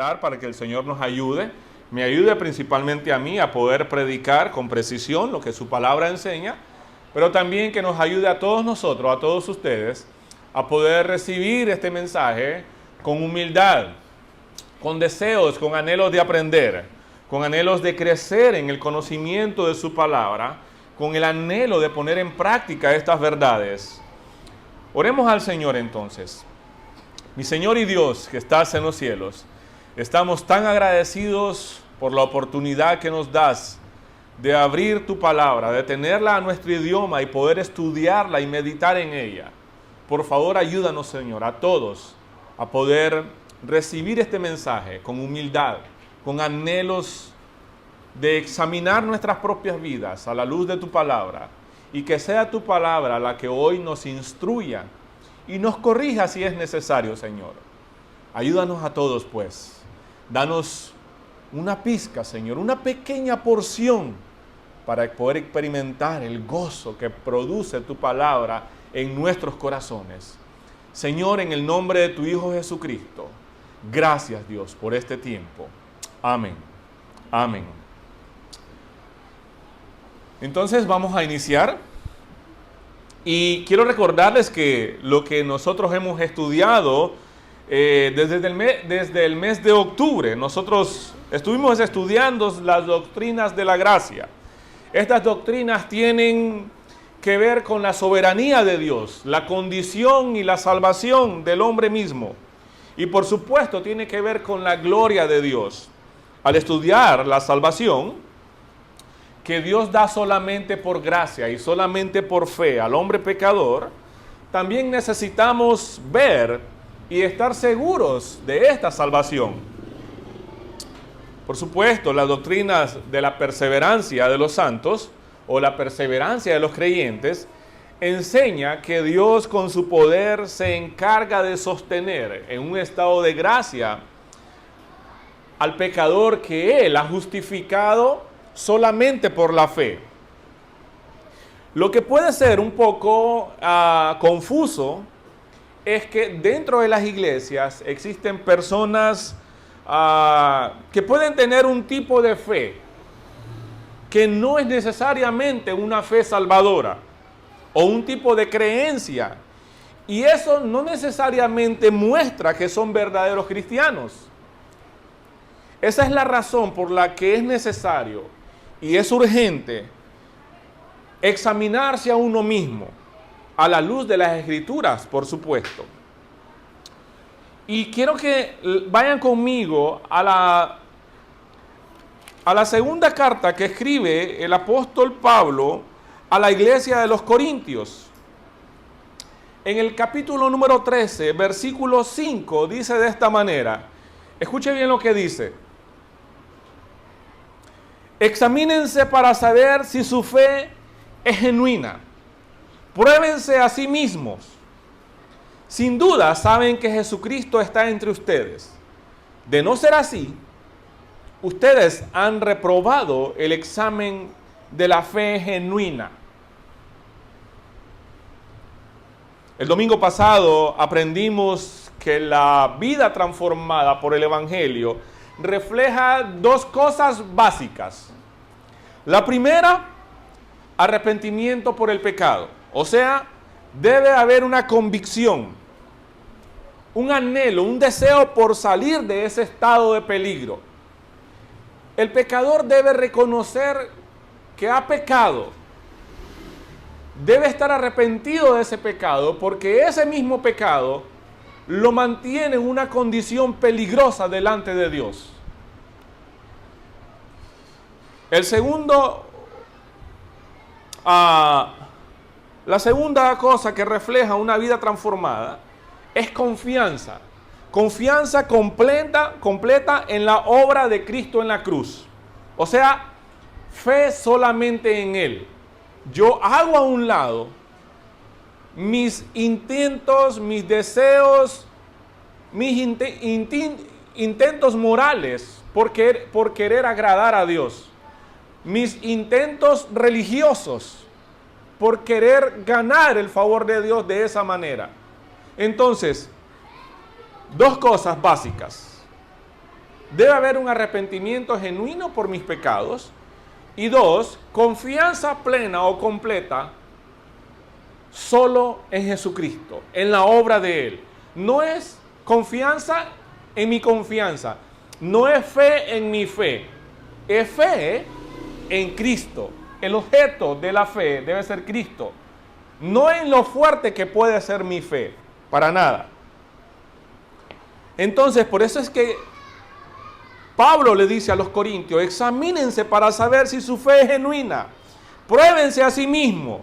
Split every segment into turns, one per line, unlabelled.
orar para que el Señor nos ayude, me ayude principalmente a mí a poder predicar con precisión lo que su palabra enseña, pero también que nos ayude a todos nosotros, a todos ustedes, a poder recibir este mensaje con humildad, con deseos, con anhelos de aprender, con anhelos de crecer en el conocimiento de su palabra, con el anhelo de poner en práctica estas verdades. Oremos al Señor entonces. Mi Señor y Dios que estás en los cielos, estamos tan agradecidos por la oportunidad que nos das de abrir tu palabra, de tenerla a nuestro idioma y poder estudiarla y meditar en ella. Por favor, ayúdanos, Señor, a todos a poder recibir este mensaje con humildad, con anhelos de examinar nuestras propias vidas a la luz de tu palabra, y que sea tu palabra la que hoy nos instruya y nos corrija si es necesario, Señor. Ayúdanos a todos, pues. Danos una pizca, Señor, una pequeña porción para poder experimentar el gozo que produce tu palabra en nuestros corazones. Señor, en el nombre de tu Hijo Jesucristo, gracias, Dios, por este tiempo. Amén. Amén. Entonces vamos a iniciar. Y quiero recordarles que lo que nosotros hemos estudiado desde el mes de octubre, nosotros estuvimos estudiando las doctrinas de la gracia. Estas doctrinas tienen que ver con la soberanía de Dios, la condición y la salvación del hombre mismo. Y por supuesto tiene que ver con la gloria de Dios. Al estudiar la salvación, que Dios da solamente por gracia y solamente por fe al hombre pecador, también necesitamos ver y estar seguros de esta salvación. Por supuesto, las doctrinas de la perseverancia de los santos o la perseverancia de los creyentes enseña que Dios con su poder se encarga de sostener en un estado de gracia al pecador que Él ha justificado solamente por la fe. Lo que puede ser un poco confuso es que dentro de las iglesias existen personas que pueden tener un tipo de fe que no es necesariamente una fe salvadora o un tipo de creencia, y eso no necesariamente muestra que son verdaderos cristianos. Esa es la razón por la que es necesario y es urgente examinarse a uno mismo a la luz de las Escrituras, por supuesto. Y quiero que vayan conmigo a la segunda carta que escribe el apóstol Pablo a la iglesia de los Corintios. En el capítulo número 13, versículo 5, dice de esta manera. Escuche bien lo que dice. Examínense para saber si su fe es genuina. Pruébense a sí mismos. Sin duda saben que Jesucristo está entre ustedes. De no ser así, ustedes han reprobado el examen de la fe genuina. El domingo pasado aprendimos que la vida transformada por el Evangelio refleja dos cosas básicas. La primera, arrepentimiento por el pecado. O sea, debe haber una convicción, un anhelo, un deseo por salir de ese estado de peligro. El pecador debe reconocer que ha pecado. Debe estar arrepentido de ese pecado, porque ese mismo pecado lo mantiene en una condición peligrosa delante de Dios. La segunda cosa que refleja una vida transformada es confianza. Confianza completa en la obra de Cristo en la cruz. O sea, fe solamente en Él. Yo hago a un lado mis intentos, mis deseos, mis intentos morales por querer agradar a Dios. Mis intentos religiosos por querer ganar el favor de Dios de esa manera. Entonces, dos cosas básicas. debe haber un arrepentimiento genuino por mis pecados. Y 2, confianza plena o completa solo en Jesucristo, en la obra de Él. No es confianza en mi confianza, no es fe en mi fe, es fe en Cristo. El objeto de la fe debe ser Cristo, no en lo fuerte que puede ser mi fe, para nada. Entonces, por eso es que Pablo le dice a los corintios, examínense para saber si su fe es genuina, pruébense a sí mismos.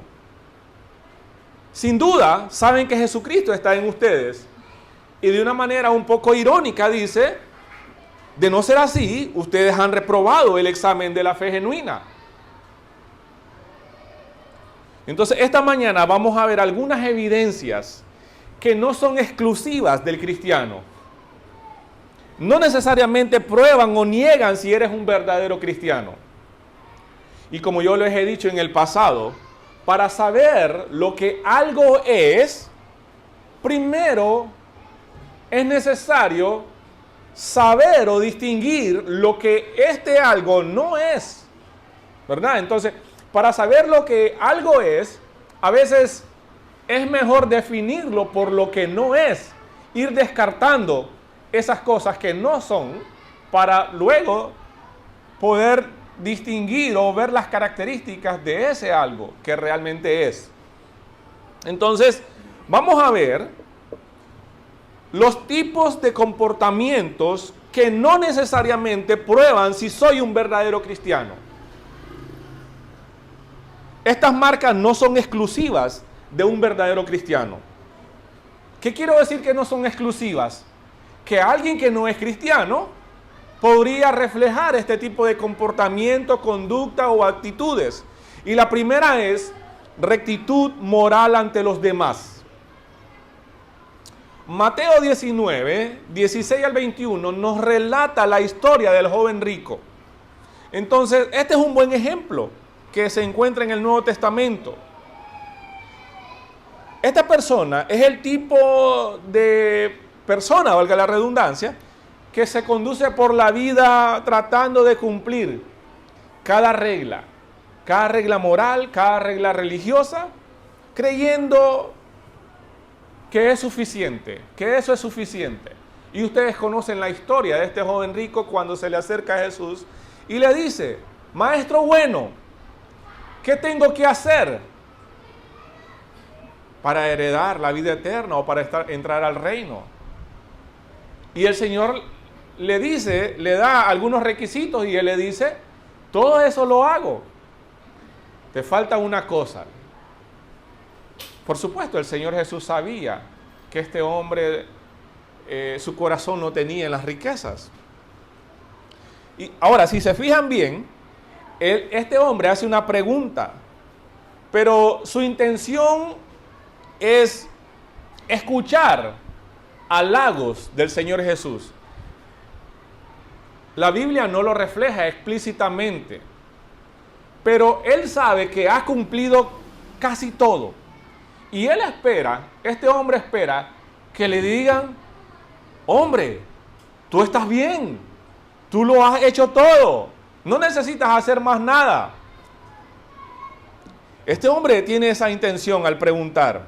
Sin duda, saben que Jesucristo está en ustedes. Y de una manera un poco irónica dice, de no ser así, ustedes han reprobado el examen de la fe genuina. Entonces, esta mañana vamos a ver algunas evidencias que no son exclusivas del cristiano. No necesariamente prueban o niegan si eres un verdadero cristiano. Y como yo les he dicho en el pasado, para saber lo que algo es, primero es necesario saber o distinguir lo que este algo no es, ¿verdad? Entonces, para saber lo que algo es, a veces es mejor definirlo por lo que no es, ir descartando esas cosas que no son, para luego poder distinguir o ver las características de ese algo que realmente es. Entonces, vamos a ver los tipos de comportamientos que no necesariamente prueban si soy un verdadero cristiano. Estas marcas no son exclusivas de un verdadero cristiano. ¿Qué quiero decir que no son exclusivas? Que alguien que no es cristiano podría reflejar este tipo de comportamiento, conducta o actitudes. Y la primera es rectitud moral ante los demás. Mateo 19, 16 al 21 nos relata la historia del joven rico. Entonces, este es un buen ejemplo que se encuentra en el Nuevo Testamento. Esta persona es el tipo de persona, valga la redundancia, que se conduce por la vida tratando de cumplir cada regla moral, cada regla religiosa, creyendo que es suficiente, que eso es suficiente. Y ustedes conocen la historia de este joven rico cuando se le acerca a Jesús y le dice, maestro bueno, ¿qué tengo que hacer para heredar la vida eterna o para entrar al reino? Y el Señor le dice, le da algunos requisitos y él le dice, todo eso lo hago. Te falta una cosa. Por supuesto, el Señor Jesús sabía que este hombre, su corazón no tenía en las riquezas. Y ahora, si se fijan bien, este hombre hace una pregunta, pero su intención es escuchar halagos del Señor Jesús. La Biblia no lo refleja explícitamente, pero él sabe que ha cumplido casi todo. Y él espera, este hombre espera que le digan, hombre, tú estás bien, tú lo has hecho todo, no necesitas hacer más nada. Este hombre tiene esa intención al preguntar,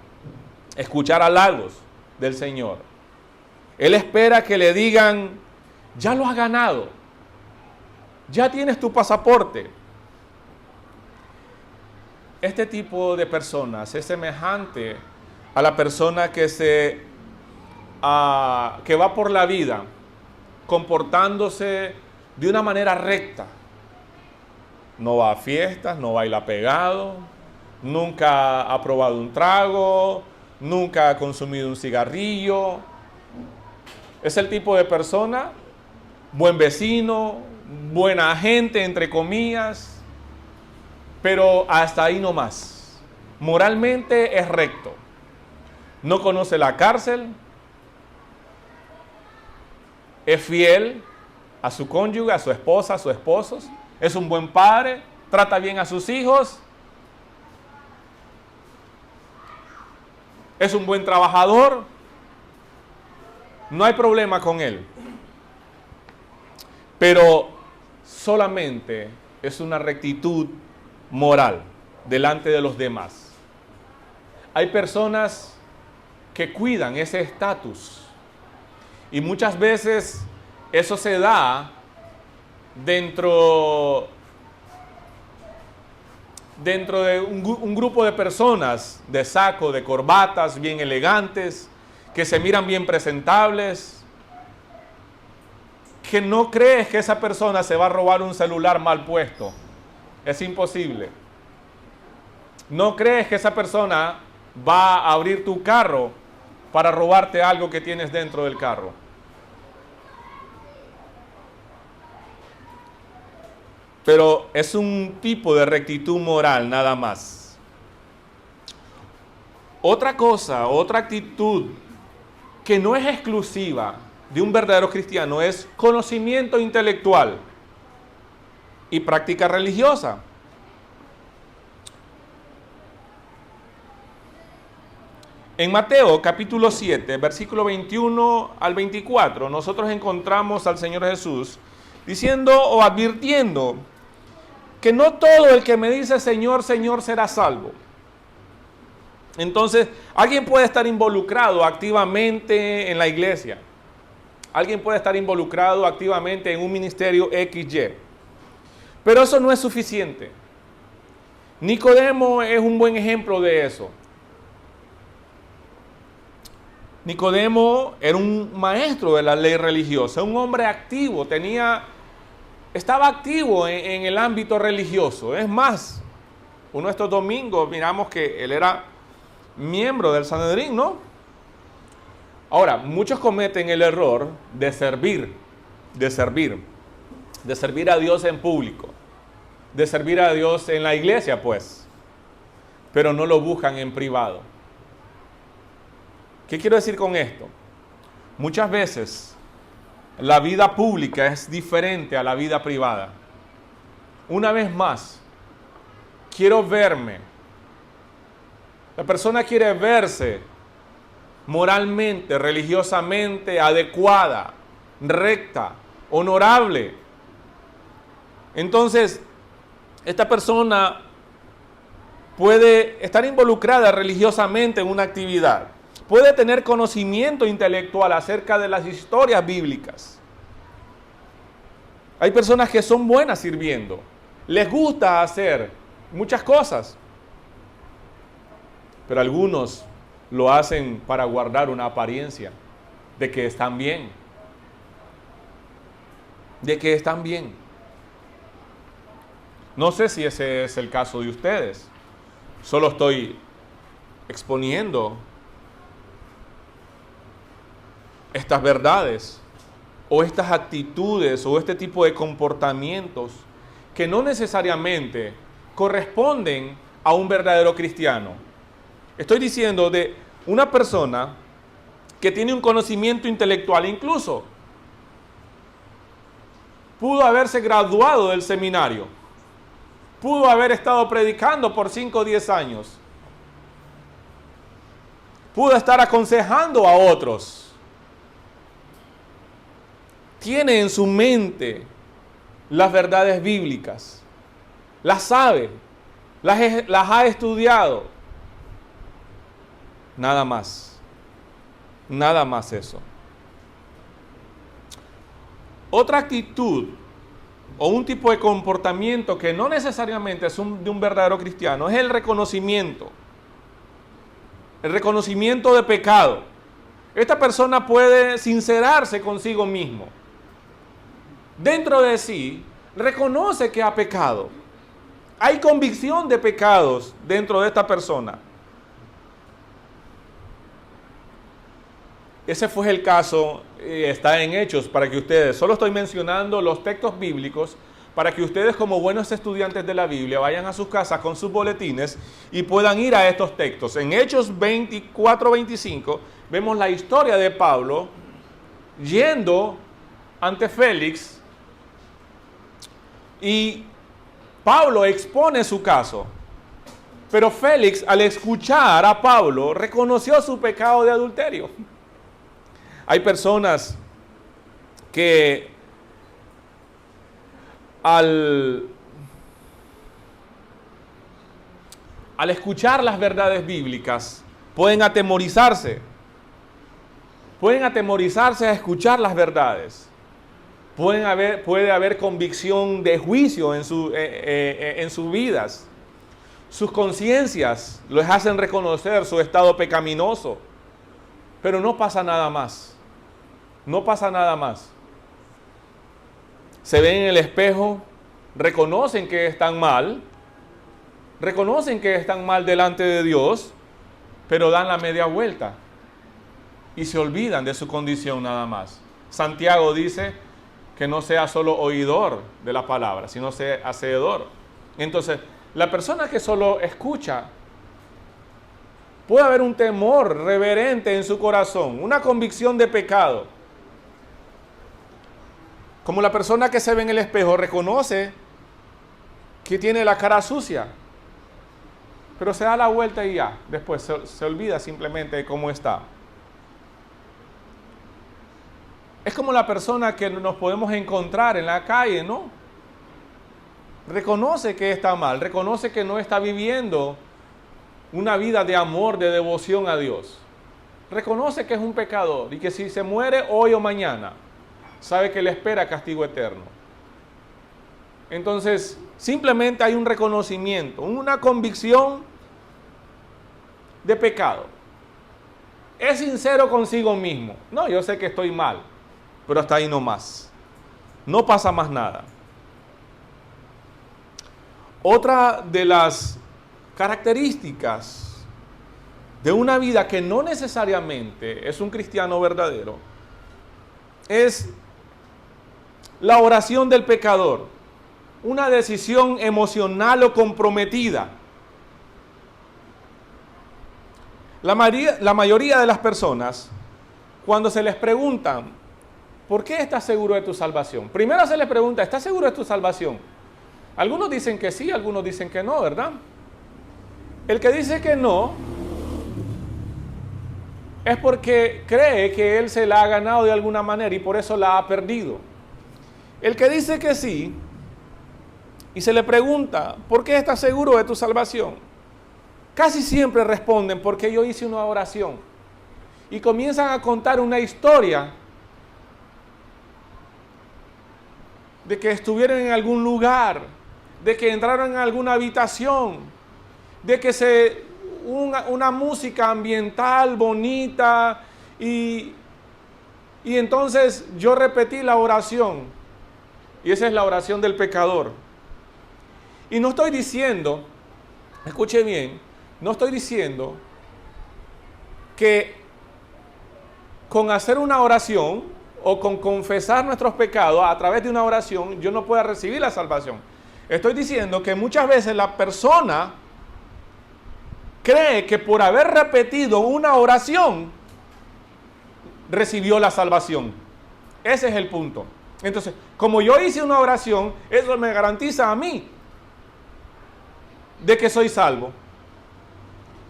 escuchar halagos del Señor. Él espera que le digan, ya lo has ganado, ya tienes tu pasaporte. Este tipo de personas es semejante a la persona que va por la vida comportándose de una manera recta. No va a fiestas, no baila pegado, nunca ha probado un trago, nunca ha consumido un cigarrillo. Es el tipo de persona, buen vecino, buena gente, entre comillas, pero hasta ahí no más. Moralmente es recto. No conoce la cárcel, es fiel a su cónyuge, a su esposa, a sus esposos, es un buen padre, trata bien a sus hijos, es un buen trabajador, no hay problema con él. pero solamente es una rectitud moral delante de los demás. Hay personas que cuidan ese estatus y muchas veces eso se da dentro de un grupo de personas de saco, de corbatas, bien elegantes, que se miran bien presentables, que no crees que esa persona se va a robar un celular mal puesto. Es imposible. No crees que esa persona va a abrir tu carro para robarte algo que tienes dentro del carro. Pero es un tipo de rectitud moral nada más. Otra cosa, otra actitud que no es exclusiva de un verdadero cristiano es conocimiento intelectual y práctica religiosa. En Mateo capítulo 7, versículo 21 al 24, nosotros encontramos al Señor Jesús diciendo o advirtiendo que no todo el que me dice Señor, Señor será salvo. Entonces, alguien puede estar involucrado activamente en la iglesia. Alguien puede estar involucrado activamente en un ministerio XY. Pero eso no es suficiente. Nicodemo es un buen ejemplo de eso. Nicodemo era un maestro de la ley religiosa, un hombre activo, estaba activo en el ámbito religioso. Es más, uno de estos domingos miramos que él era miembro del Sanedrín, ¿no? Ahora, muchos cometen el error de servir a Dios en público, de servir a Dios en la iglesia, pues, pero no lo buscan en privado. ¿Qué quiero decir con esto? Muchas veces la vida pública es diferente a la vida privada. Una vez más, quiero verme. La persona quiere verse moralmente, religiosamente adecuada, recta, honorable. Entonces, esta persona puede estar involucrada religiosamente en una actividad. Puede tener conocimiento intelectual acerca de las historias bíblicas. Hay personas que son buenas sirviendo. Les gusta hacer muchas cosas. Pero algunos lo hacen para guardar una apariencia de que están bien. De que están bien. No sé si ese es el caso de ustedes. Solo estoy exponiendo estas verdades o estas actitudes o este tipo de comportamientos que no necesariamente corresponden a un verdadero cristiano. Estoy diciendo de una persona que tiene un conocimiento intelectual, incluso pudo haberse graduado del seminario, pudo haber estado predicando por 5 o 10 años, pudo estar aconsejando a otros. Tiene en su mente las verdades bíblicas, las sabe, las ha estudiado. Nada más eso. Otra actitud o un tipo de comportamiento que no necesariamente es de un verdadero cristiano es el reconocimiento de pecado. Esta persona puede sincerarse consigo mismo. Dentro de sí, reconoce que ha pecado. Hay convicción de pecados dentro de esta persona. Ese fue el caso, está en Hechos, para que ustedes, solo estoy mencionando los textos bíblicos, para que ustedes como buenos estudiantes de la Biblia vayan a sus casas con sus boletines y puedan ir a estos textos. En Hechos 24-25 vemos la historia de Pablo yendo ante Félix. Y Pablo expone su caso, pero Félix, al escuchar a Pablo, reconoció su pecado de adulterio. Hay personas que al escuchar las verdades bíblicas, pueden atemorizarse. Pueden atemorizarse a escuchar las verdades. Puede haber convicción de juicio en sus vidas. Sus conciencias les hacen reconocer su estado pecaminoso. Pero no pasa nada más. No pasa nada más. Se ven en el espejo, reconocen que están mal, delante de Dios, pero dan la media vuelta y se olvidan de su condición nada más. Santiago dice que no sea solo oidor de la palabra, sino sea hacedor. Entonces, la persona que solo escucha, puede haber un temor reverente en su corazón, una convicción de pecado. Como la persona que se ve en el espejo reconoce que tiene la cara sucia, pero se da la vuelta y ya, después se olvida simplemente de cómo está. Es como la persona que nos podemos encontrar en la calle, ¿no? Reconoce que está mal, reconoce que no está viviendo una vida de amor, de devoción a Dios. Reconoce que es un pecador y que si se muere hoy o mañana, sabe que le espera castigo eterno. Entonces, simplemente hay un reconocimiento, una convicción de pecado. Es sincero consigo mismo. No, yo sé que estoy mal, pero hasta ahí no más. No pasa más nada. Otra de las características de una vida que no necesariamente es un cristiano verdadero es la oración del pecador, una decisión emocional o comprometida. La mayoría de las personas, cuando se les preguntan, ¿por qué estás seguro de tu salvación? Primero se les pregunta, ¿estás seguro de tu salvación? Algunos dicen que sí, algunos dicen que no, ¿verdad? El que dice que no es porque cree que él se la ha ganado de alguna manera y por eso la ha perdido. El que dice que sí y se le pregunta, ¿por qué estás seguro de tu salvación? Casi siempre responden, porque yo hice una oración. Y comienzan a contar una historia de que estuvieron en algún lugar, de que entraron en alguna habitación, de que una música ambiental bonita y entonces yo repetí la oración. Y esa es la oración del pecador. Y no estoy diciendo, escuche bien, no estoy diciendo que con hacer una oración o con confesar nuestros pecados a través de una oración yo no pueda recibir la salvación. Estoy diciendo que muchas veces la persona cree que por haber repetido una oración recibió la salvación. Ese es el punto. Entonces, como yo hice una oración, eso me garantiza a mí de que soy salvo.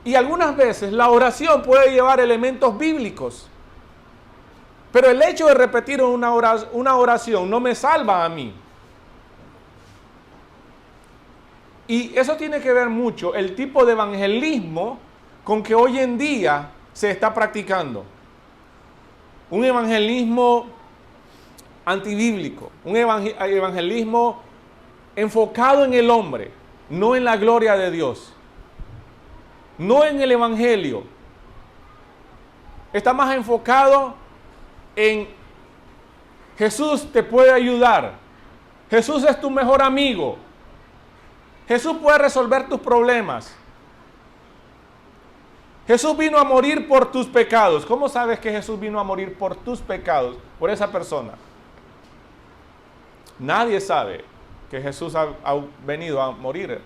Y algunas veces la oración puede llevar elementos bíblicos. Pero el hecho de repetir una oración no me salva a mí. Y eso tiene que ver mucho el tipo de evangelismo con que hoy en día se está practicando. Un evangelismo antibíblico, un evangelismo enfocado en el hombre, no en la gloria de Dios, no en el evangelio. Está más enfocado en Jesús te puede ayudar, Jesús es tu mejor amigo, Jesús puede resolver tus problemas, Jesús vino a morir por tus pecados. ¿Cómo sabes que Jesús vino a morir por tus pecados, por esa persona? Nadie sabe que Jesús ha venido a morir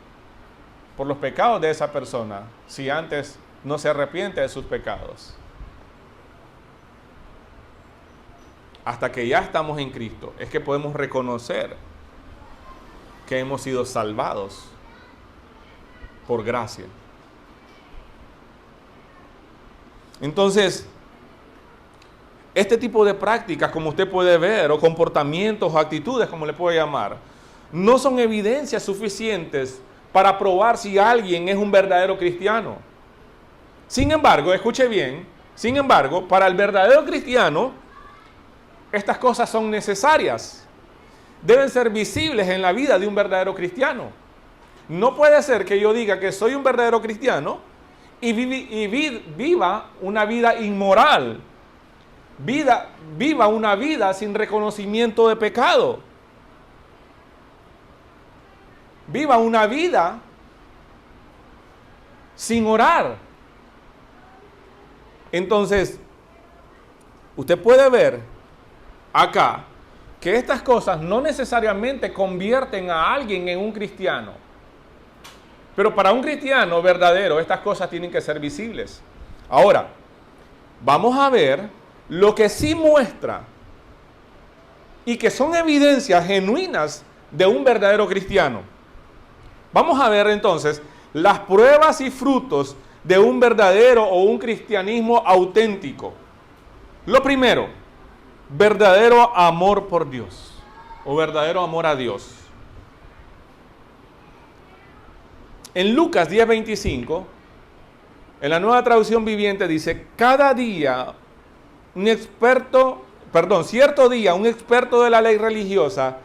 por los pecados de esa persona si antes no se arrepiente de sus pecados. Hasta que ya estamos en Cristo es que podemos reconocer que hemos sido salvados por gracia. Entonces, este tipo de prácticas, como usted puede ver, o comportamientos o actitudes, como le puedo llamar, no son evidencias suficientes para probar si alguien es un verdadero cristiano. Sin embargo, escuche bien, sin embargo, para el verdadero cristiano, estas cosas son necesarias. Deben ser visibles en la vida de un verdadero cristiano. No puede ser que yo diga que soy un verdadero cristiano y viva una vida inmoral, viva una vida sin reconocimiento de pecado, viva una vida sin orar. Entonces, usted puede ver acá que estas cosas no necesariamente convierten a alguien en un cristiano. Pero para un cristiano verdadero, estas cosas tienen que ser visibles. Ahora, vamos a ver lo que sí muestra y que son evidencias genuinas de un verdadero cristiano. Vamos a ver entonces las pruebas y frutos de un verdadero o un cristianismo auténtico. Lo primero, verdadero amor por Dios o verdadero amor a Dios. En Lucas 10:25, en la Nueva Traducción Viviente dice, cierto día un experto de la ley religiosa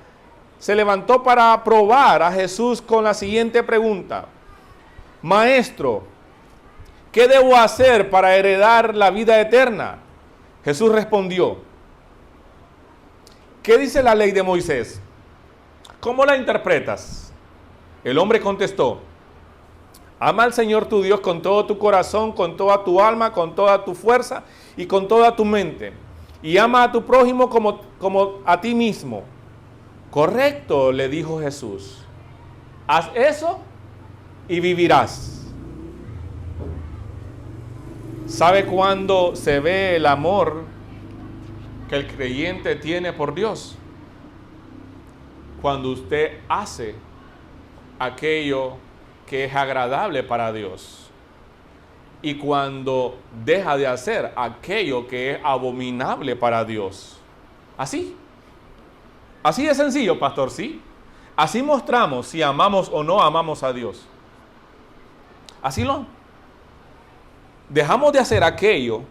se levantó para probar a Jesús con la siguiente pregunta: Maestro, ¿qué debo hacer para heredar la vida eterna? Jesús respondió, ¿qué dice la ley de Moisés? ¿Cómo la interpretas? El hombre contestó, ama al Señor tu Dios con todo tu corazón, con toda tu alma, con toda tu fuerza y con toda tu mente. Y ama a tu prójimo como a ti mismo. Correcto, le dijo Jesús. Haz eso y vivirás. ¿Sabe cuándo se ve el amor que el creyente tiene por Dios? Cuando usted hace aquello que es agradable para Dios y cuando deja de hacer aquello que es abominable para Dios. Así de sencillo, pastor, ¿sí? Así mostramos si amamos o no amamos a Dios. Dejamos de hacer aquello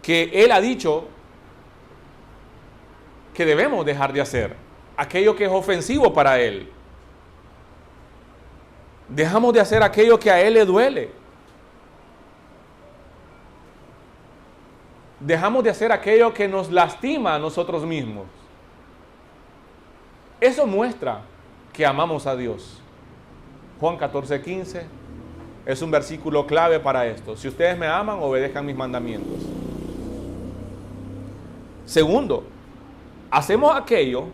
que Él ha dicho que debemos dejar de hacer, aquello que es ofensivo para Él. Dejamos de hacer aquello que a Él le duele. Dejamos de hacer aquello que nos lastima a nosotros mismos. Eso muestra que amamos a Dios. Juan 14:15 es un versículo clave para esto. Si ustedes me aman, obedezcan mis mandamientos. Segundo, hacemos aquello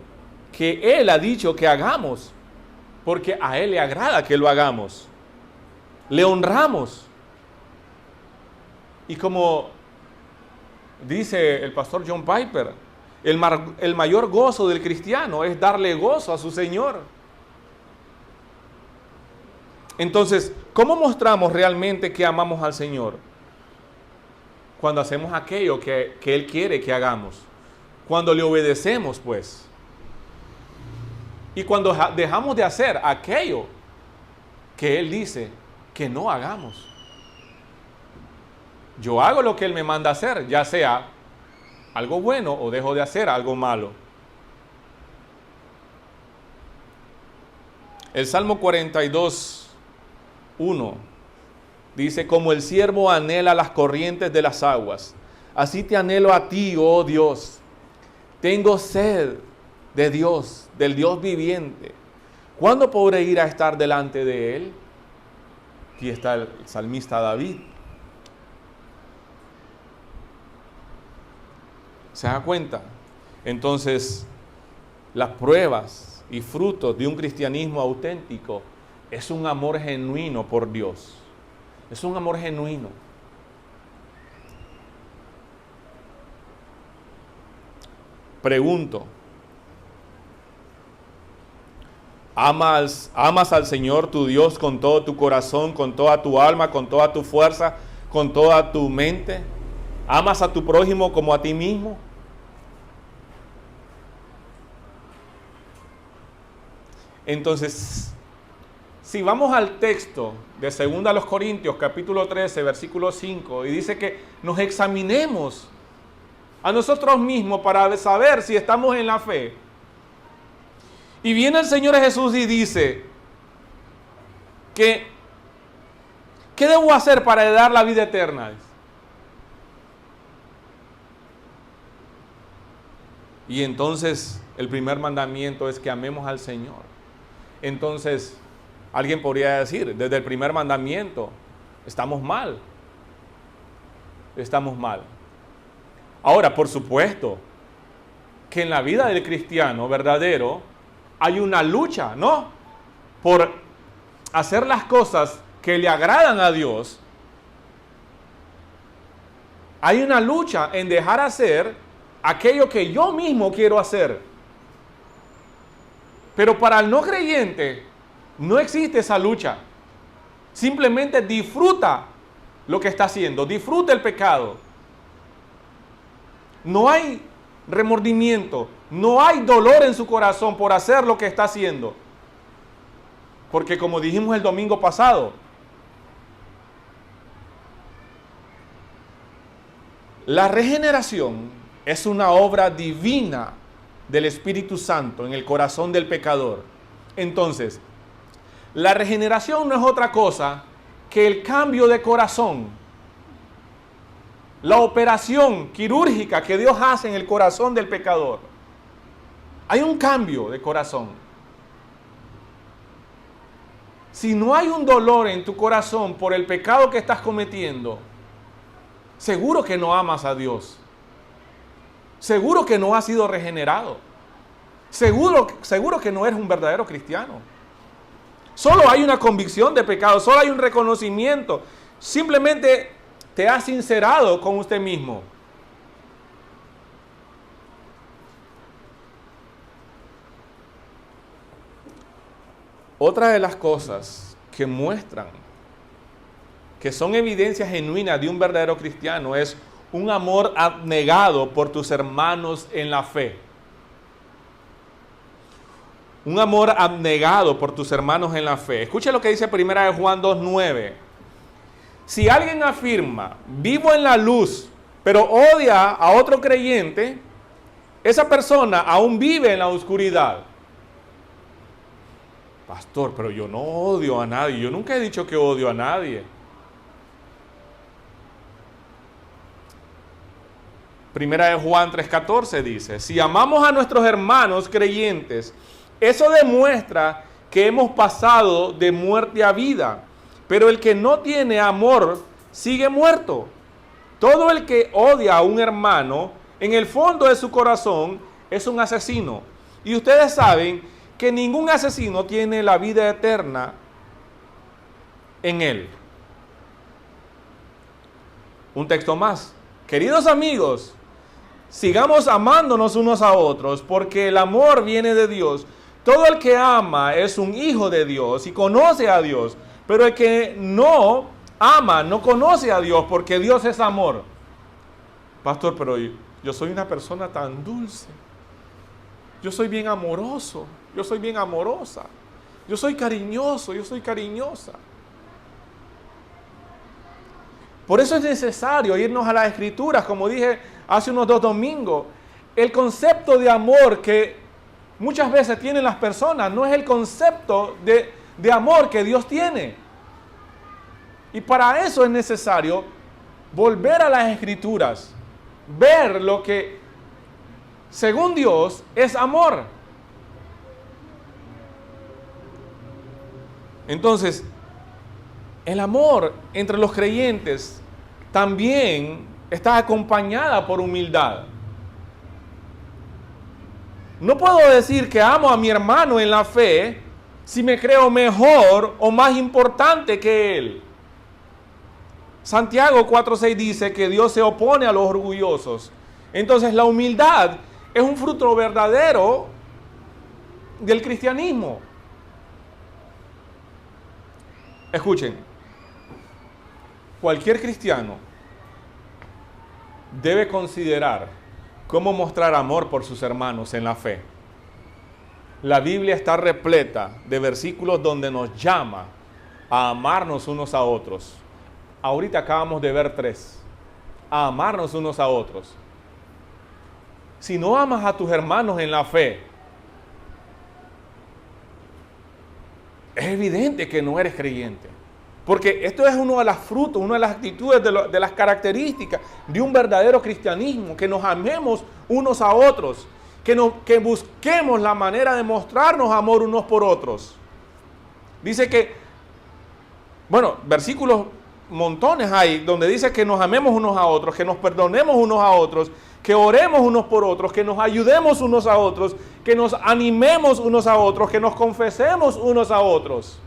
que Él ha dicho que hagamos, porque a Él le agrada que lo hagamos. Le honramos. Y como dice el pastor John Piper, el mayor gozo del cristiano es darle gozo a su Señor. Entonces, ¿cómo mostramos realmente que amamos al Señor? Cuando hacemos aquello que Él quiere que hagamos. Cuando le obedecemos, pues. Y cuando dejamos de hacer aquello que Él dice que no hagamos. Yo hago lo que Él me manda hacer, ya sea algo bueno o dejo de hacer algo malo. El Salmo 42:1 dice, como el siervo anhela las corrientes de las aguas, así te anhelo a ti, oh Dios. Tengo sed de Dios, del Dios viviente. ¿Cuándo podré ir a estar delante de Él? Aquí está el salmista David. ¿Se da cuenta? Entonces, las pruebas y frutos de un cristianismo auténtico es un amor genuino por Dios. Es un amor genuino. Pregunto, ¿amas al Señor tu Dios con todo tu corazón, con toda tu alma, con toda tu fuerza, con toda tu mente? ¿Amas a tu prójimo como a ti mismo? Entonces, si vamos al texto de 2 Corintios, capítulo 13, versículo 5, y dice que nos examinemos a nosotros mismos para saber si estamos en la fe. Y viene el Señor Jesús y dice que, ¿qué debo hacer para heredar la vida eterna? Y entonces el primer mandamiento es que amemos al Señor. Entonces, alguien podría decir, desde el primer mandamiento, estamos mal. Estamos mal. Ahora, por supuesto, que en la vida del cristiano verdadero hay una lucha, ¿no? Por hacer las cosas que le agradan a Dios. Hay una lucha en dejar hacer aquello que yo mismo quiero hacer. Pero para el no creyente no existe esa lucha. Simplemente disfruta lo que está haciendo, disfruta el pecado. No hay remordimiento, no hay dolor en su corazón por hacer lo que está haciendo. Porque como dijimos el domingo pasado, la regeneración es una obra divina del Espíritu Santo en el corazón del pecador. Entonces, la regeneración no es otra cosa que el cambio de corazón. La operación quirúrgica que Dios hace en el corazón del pecador. Hay un cambio de corazón. Si no hay un dolor en tu corazón por el pecado que estás cometiendo, seguro que no amas a Dios. Seguro que no has sido regenerado. Seguro que no eres un verdadero cristiano. Solo hay una convicción de pecado, solo hay un reconocimiento. Simplemente te has sincerado con usted mismo. Otra de las cosas que muestran que son evidencias genuinas de un verdadero cristiano es un amor abnegado por tus hermanos en la fe. Un amor abnegado por tus hermanos en la fe. Escucha lo que dice 1 Juan 2:9. Si alguien afirma, vivo en la luz, pero odia a otro creyente, esa persona aún vive en la oscuridad. Pastor, pero yo no odio a nadie. Yo nunca he dicho que odio a nadie. 1 Juan 3:14 dice, si amamos a nuestros hermanos creyentes, eso demuestra que hemos pasado de muerte a vida. Pero el que no tiene amor sigue muerto. Todo el que odia a un hermano, en el fondo de su corazón, es un asesino. Y ustedes saben que ningún asesino tiene la vida eterna en él. Un texto más. Queridos amigos, sigamos amándonos unos a otros, porque el amor viene de Dios. Todo el que ama es un hijo de Dios y conoce a Dios. Pero el que no ama no conoce a Dios, porque Dios es amor. Pastor, pero yo soy una persona tan dulce. Yo soy bien amoroso. Yo soy bien amorosa. Yo soy cariñoso. Yo soy cariñosa. Por eso es necesario irnos a las Escrituras, como dije hace unos 2 domingos. El concepto de amor que muchas veces tienen las personas no es el concepto de amor que Dios tiene. Y para eso es necesario volver a las Escrituras, ver lo que según Dios es amor. Entonces, el amor entre los creyentes también está acompañada por humildad. No puedo decir que amo a mi hermano en la fe si me creo mejor o más importante que él. Santiago 4:6 dice que Dios se opone a los orgullosos. Entonces la humildad es un fruto verdadero del cristianismo. Escuchen, cualquier cristiano debe considerar cómo mostrar amor por sus hermanos en la fe. La Biblia está repleta de versículos donde nos llama a amarnos unos a otros. Ahorita acabamos de ver 3. A amarnos unos a otros. Si no amas a tus hermanos en la fe, es evidente que no eres creyente. Porque esto es uno de los frutos, una de las actitudes, de las características de un verdadero cristianismo, que nos amemos unos a otros, que busquemos la manera de mostrarnos amor unos por otros. Dice que, bueno, versículos montones hay, donde dice que nos amemos unos a otros, que nos perdonemos unos a otros, que oremos unos por otros, que nos ayudemos unos a otros, que nos animemos unos a otros, que nos confesemos unos a otros.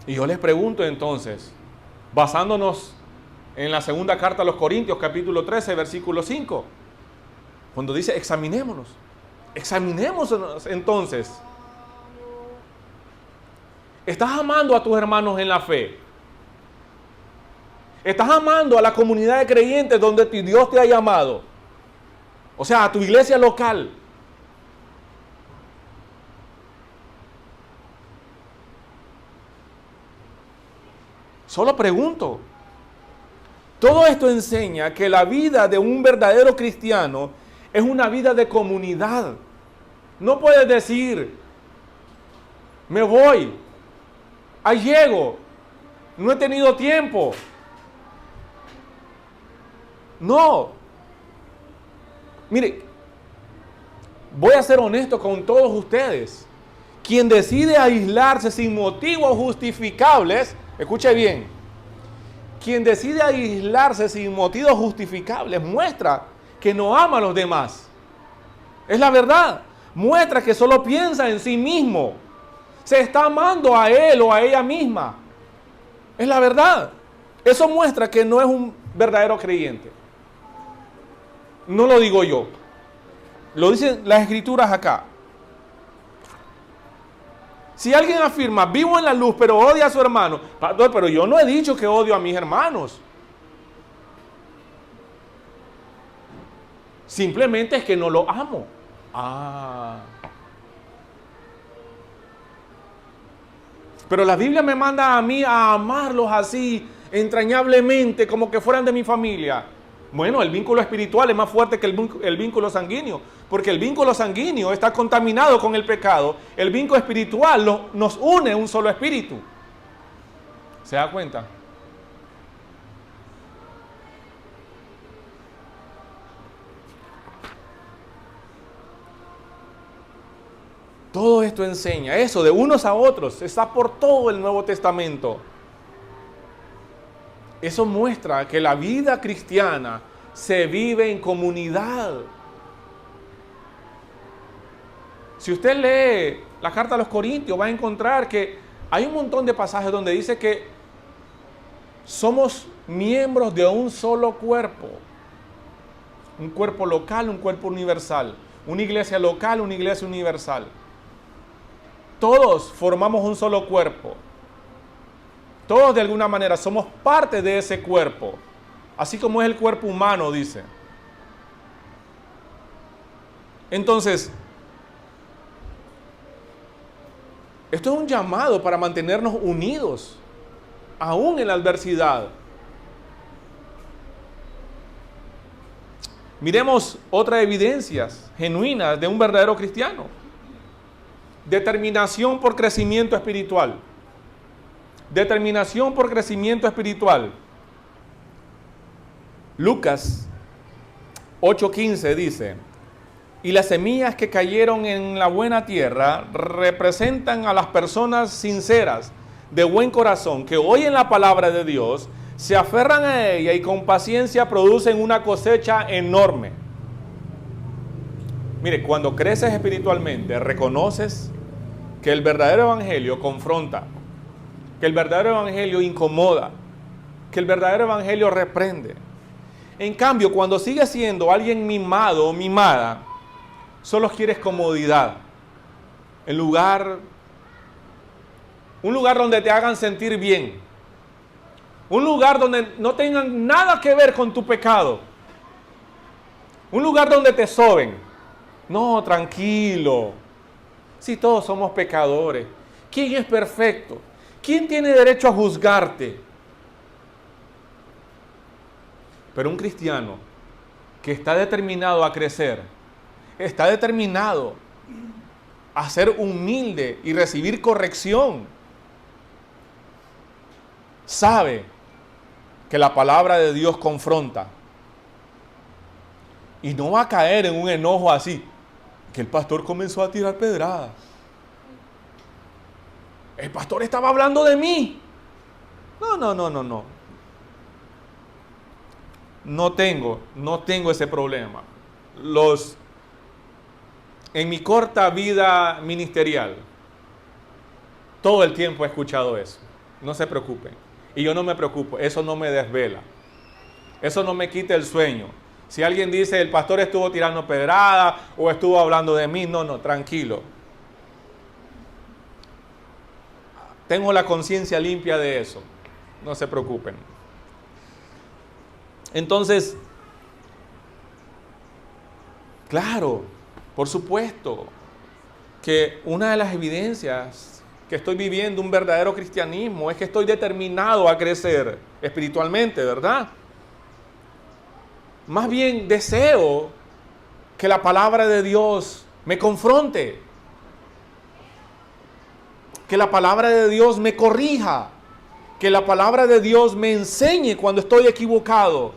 Y yo les pregunto entonces, basándonos en la segunda carta a los Corintios, capítulo 13, versículo 5, cuando dice examinémonos entonces. ¿Estás amando a tus hermanos en la fe? ¿Estás amando a la comunidad de creyentes donde Dios te ha llamado? O sea, a tu iglesia local. Solo pregunto. Todo esto enseña que la vida de un verdadero cristiano es una vida de comunidad. No puedes decir, me voy, ahí llego, no he tenido tiempo. No. Mire, voy a ser honesto con todos ustedes. Quien decide aislarse sin motivos justificables, escuche bien, quien decide aislarse sin motivos justificables muestra que no ama a los demás. Es la verdad. Muestra que solo piensa en sí mismo. Se está amando a él o a ella misma. Es la verdad. Eso muestra que no es un verdadero creyente. No lo digo yo. Lo dicen las escrituras acá. Si alguien afirma, vivo en la luz, pero odia a su hermano. Pastor, pero yo no he dicho que odio a mis hermanos. Simplemente es que no lo amo. Pero la Biblia me manda a mí a amarlos así, entrañablemente, como que fueran de mi familia. Bueno, el vínculo espiritual es más fuerte que el vínculo sanguíneo, porque el vínculo sanguíneo está contaminado con el pecado. El vínculo espiritual nos une un solo espíritu. ¿Se da cuenta? Todo esto enseña eso de unos a otros. Está por todo el Nuevo Testamento. Eso muestra que la vida cristiana se vive en comunidad. Si usted lee la carta a los Corintios, va a encontrar que hay un montón de pasajes donde dice que somos miembros de un solo cuerpo. Un cuerpo local, un cuerpo universal. Una iglesia local, una iglesia universal. Todos formamos un solo cuerpo. Todos de alguna manera somos parte de ese cuerpo. Así como es el cuerpo humano, dice. Entonces, esto es un llamado para mantenernos unidos, aún en la adversidad. Miremos otras evidencias genuinas de un verdadero cristiano. Determinación por crecimiento espiritual. Determinación por crecimiento espiritual. Lucas 8:15 dice: y las semillas que cayeron en la buena tierra representan a las personas sinceras, de buen corazón, que oyen la palabra de Dios, se aferran a ella y con paciencia producen una cosecha enorme. Mire, cuando creces espiritualmente, reconoces que el verdadero evangelio confronta, que el verdadero evangelio incomoda, que el verdadero evangelio reprende. En cambio, cuando sigues siendo alguien mimado o mimada, solo quieres comodidad, un lugar donde te hagan sentir bien, un lugar donde no tengan nada que ver con tu pecado. Un lugar donde te soben. No, tranquilo. Si todos somos pecadores. ¿Quién es perfecto? ¿Quién tiene derecho a juzgarte? Pero un cristiano que está determinado a crecer, está determinado a ser humilde y recibir corrección, sabe que la palabra de Dios confronta y no va a caer en un enojo así, que el pastor comenzó a tirar pedradas. El pastor estaba hablando de mí. No. No tengo ese problema. En mi corta vida ministerial, todo el tiempo he escuchado eso. No se preocupen. Y yo no me preocupo. Eso no me desvela. Eso no me quita el sueño. Si alguien dice, el pastor estuvo tirando pedrada o estuvo hablando de mí, no, tranquilo. Tengo la conciencia limpia de eso. No se preocupen. Entonces, claro, por supuesto, que una de las evidencias que estoy viviendo un verdadero cristianismo es que estoy determinado a crecer espiritualmente, ¿verdad? Más bien deseo que la palabra de Dios me confronte, que la palabra de Dios me corrija, que la palabra de Dios me enseñe cuando estoy equivocado,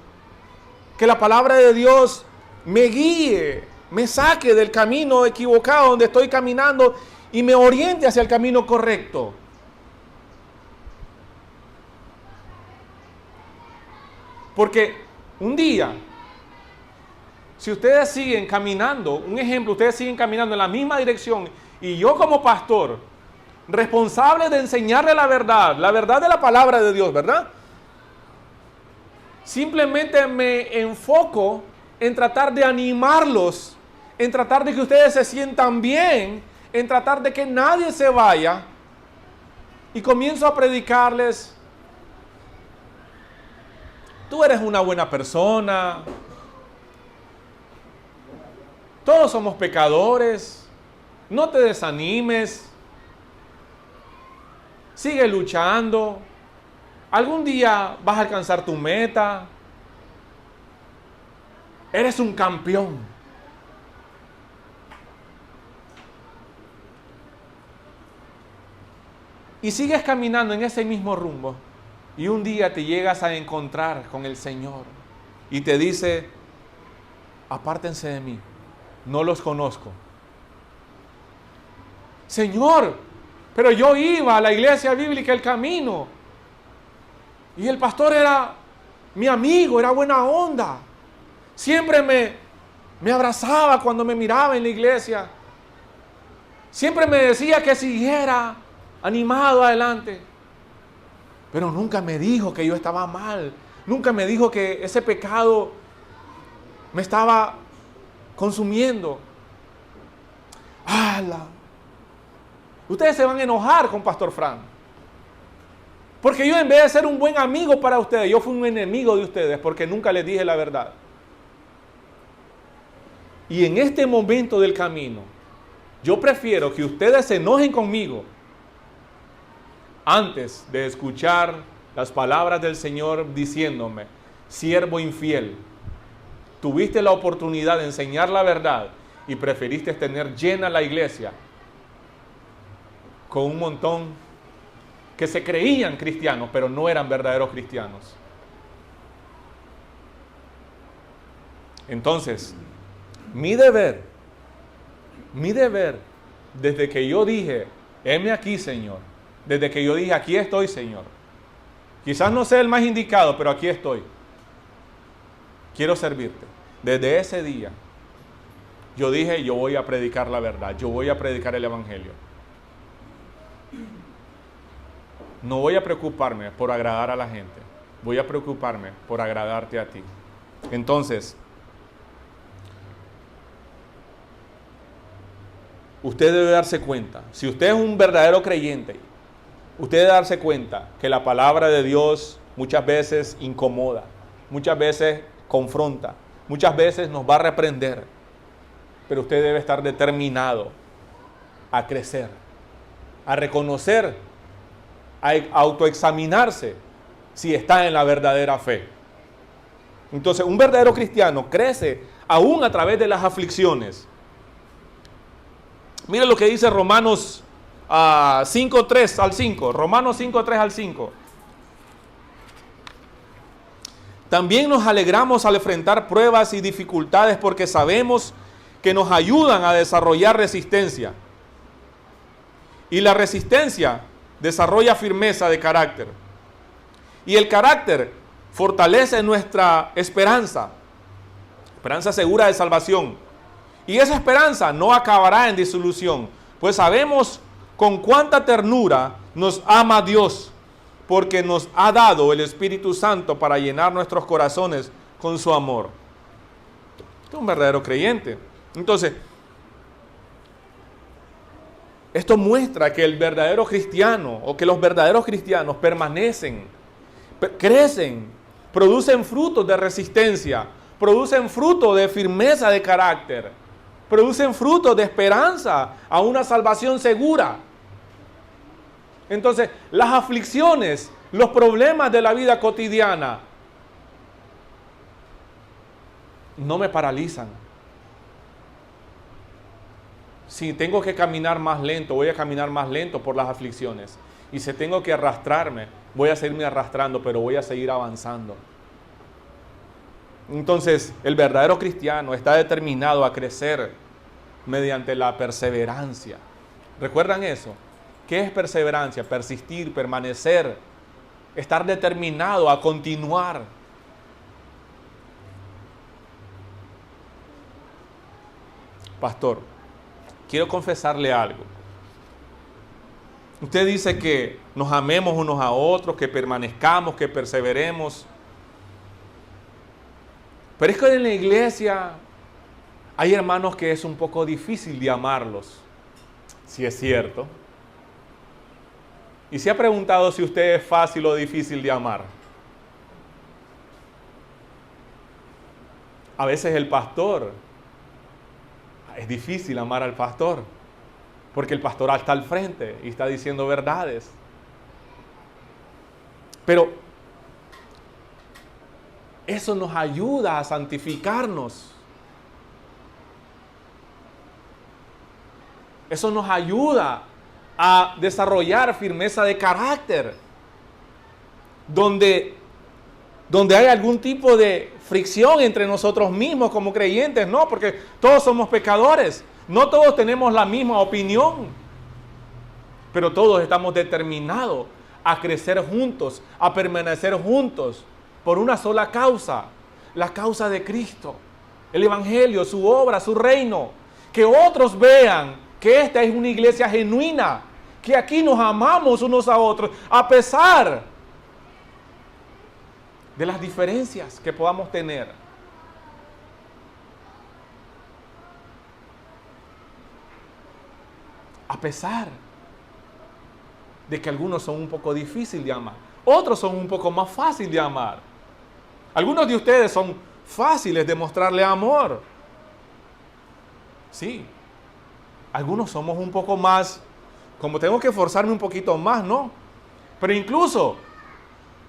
que la palabra de Dios me guíe, me saque del camino equivocado donde estoy caminando y me oriente hacia el camino correcto. Porque un día, si ustedes siguen caminando, un ejemplo, ustedes siguen caminando en la misma dirección y yo como pastor, responsable de enseñarle la verdad de la palabra de Dios, ¿verdad? Simplemente me enfoco en tratar de animarlos, en tratar de que ustedes se sientan bien, en tratar de que nadie se vaya, y comienzo a predicarles: tú eres una buena persona, todos somos pecadores, no te desanimes, sigue luchando, algún día vas a alcanzar tu meta, eres un campeón. Y sigues caminando en ese mismo rumbo y un día te llegas a encontrar con el Señor y te dice: apártense de mí, no los conozco. Señor, pero yo iba a la iglesia bíblica El Camino y el pastor era mi amigo, era buena onda. Siempre me abrazaba cuando me miraba en la iglesia. Siempre me decía que siguiera animado adelante. Pero nunca me dijo que yo estaba mal. Nunca me dijo que ese pecado me estaba consumiendo. ¡Hala! Ustedes se van a enojar con Pastor Fran. Porque yo, en vez de ser un buen amigo para ustedes, yo fui un enemigo de ustedes porque nunca les dije la verdad. Y en este momento del camino, yo prefiero que ustedes se enojen conmigo antes de escuchar las palabras del Señor diciéndome: siervo infiel, tuviste la oportunidad de enseñar la verdad y preferiste tener llena la iglesia con un montón que se creían cristianos, pero no eran verdaderos cristianos. Entonces, mi deber, desde que yo dije: heme aquí, Señor, desde que yo dije: aquí estoy, Señor, quizás no sea el más indicado, pero aquí estoy, quiero servirte. Desde ese día, yo dije: yo voy a predicar la verdad, yo voy a predicar el evangelio. No voy a preocuparme por agradar a la gente, voy a preocuparme por agradarte a ti. Entonces, usted debe darse cuenta, si usted es un verdadero creyente, usted debe darse cuenta que la palabra de Dios muchas veces incomoda, muchas veces confronta, Muchas veces nos va a reprender, pero usted debe estar determinado a crecer, a reconocer, a autoexaminarse si está en la verdadera fe. Entonces, un verdadero cristiano crece aún a través de las aflicciones. Mire lo que dice Romanos 5:3 al 5. Romanos 5:3 al 5. También nos alegramos al enfrentar pruebas y dificultades porque sabemos que nos ayudan a desarrollar resistencia. Y la resistencia desarrolla firmeza de carácter. Y el carácter fortalece nuestra esperanza segura de salvación. Y esa esperanza no acabará en disolución, pues sabemos con cuánta ternura nos ama Dios, porque nos ha dado el Espíritu Santo para llenar nuestros corazones con su amor. Este es un verdadero creyente. Entonces, esto muestra que el verdadero cristiano, o que los verdaderos cristianos permanecen, crecen, producen frutos de resistencia, producen frutos de firmeza de carácter, producen frutos de esperanza a una salvación segura. Entonces, las aflicciones, los problemas de la vida cotidiana no me paralizan. Si tengo que caminar más lento, voy a caminar más lento por las aflicciones. Y si tengo que arrastrarme, voy a seguirme arrastrando, pero voy a seguir avanzando. Entonces, el verdadero cristiano está determinado a crecer mediante la perseverancia. ¿Recuerdan eso? ¿Qué es perseverancia? Persistir, permanecer, estar determinado a continuar. Pastor, quiero confesarle algo. Usted dice que nos amemos unos a otros, que permanezcamos, que perseveremos. Pero es que en la iglesia hay hermanos que es un poco difícil de amarlos. Sí es cierto. ¿Y se ha preguntado si usted es fácil o difícil de amar? A veces el pastor, es difícil amar al pastor, porque el pastor está al frente y está diciendo verdades. Pero eso nos ayuda a santificarnos. Eso nos ayuda a desarrollar firmeza de carácter. Donde hay algún tipo de fricción entre nosotros mismos como creyentes, no, porque todos somos pecadores. No todos tenemos la misma opinión. Pero todos estamos determinados a crecer juntos, a permanecer juntos por una sola causa, la causa de Cristo, el Evangelio, su obra, su reino. Que otros vean que esta es una iglesia genuina, que aquí nos amamos unos a otros, a pesar de las diferencias que podamos tener. A pesar de que algunos son un poco difíciles de amar, otros son un poco más fáciles de amar. Algunos de ustedes son fáciles de mostrarle amor. Sí. Algunos somos un poco más, como tengo que esforzarme un poquito más, ¿no? Pero incluso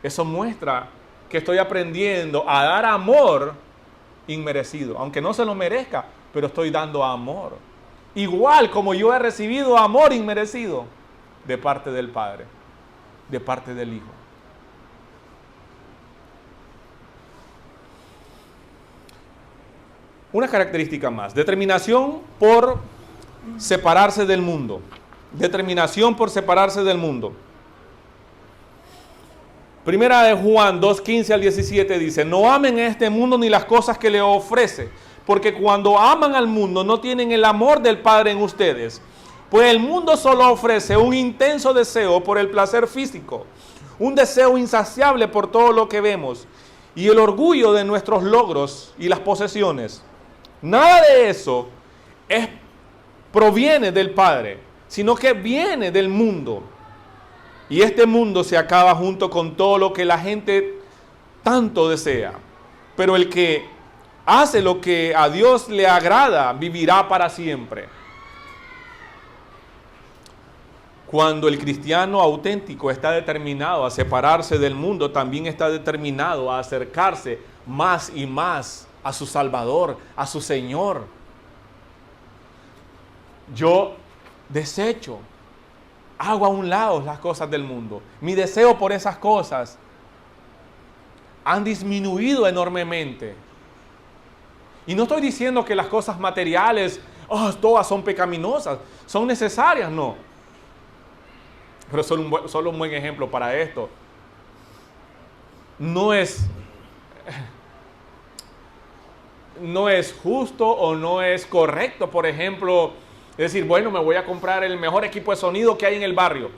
eso muestra que estoy aprendiendo a dar amor inmerecido, aunque no se lo merezca, pero estoy dando amor. Igual como yo he recibido amor inmerecido de parte del Padre, de parte del Hijo. Una característica más, determinación por separarse del mundo. Determinación por separarse del mundo. Primera de Juan 2:15 al 17 dice: no amen a este mundo ni las cosas que le ofrece, porque cuando aman al mundo no tienen el amor del Padre en ustedes. Pues el mundo solo ofrece un intenso deseo por el placer físico, un deseo insaciable por todo lo que vemos y el orgullo de nuestros logros y las posesiones. Nada de eso proviene del Padre, sino que viene del mundo. Y este mundo se acaba junto con todo lo que la gente tanto desea. Pero el que hace lo que a Dios le agrada, vivirá para siempre. Cuando el cristiano auténtico está determinado a separarse del mundo, también está determinado a acercarse más y más a su Salvador, a su Señor. Yo desecho, hago a un lado las cosas del mundo. Mi deseo por esas cosas han disminuido enormemente. Y no estoy diciendo que las cosas materiales, todas son pecaminosas, son necesarias, no. Pero solo un buen ejemplo para esto. No es justo o no es correcto, por ejemplo, decir, bueno, me voy a comprar el mejor equipo de sonido que hay en el barrio,